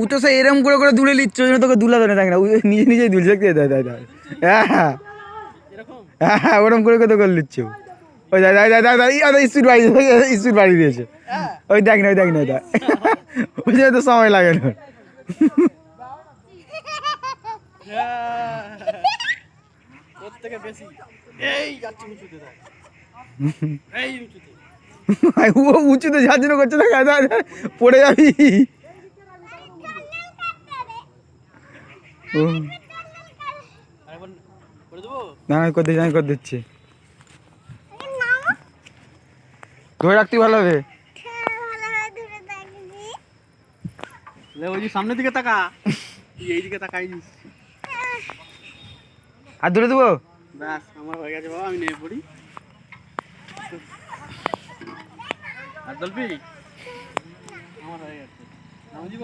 ও তো সে এরম করে করে দুলে নিচ্ছে, ওই জন্য তোকে দুলা ধরে থাকে না, ও নিজে নিজেই দুলছে। হ্যাঁ হ্যাঁ হ্যাঁ, ওরম করে করে তোকে নিচ্ছে। ওই স্পিড বাড়ি, স্পিড বাড়ি দিয়েছে। ওই দেখ না, ওই দেখ না, ওই ওই জন্য তো সময় লাগে না। ও উঁচুতে যার জন্য করছে, পড়ে যাবি। না করে দিচ্ছি, ধরে রাখতে ভালো হবে। ওই সামনের দিকে তাকা, এই দিকে তাকাইছিস। আর ধরে দেবো। ব্যাস আমার হয়ে গেছে বাবা, আমি নেমে পড়ি। আর দলবি আমার হয়ে গেছে, নাম দিব।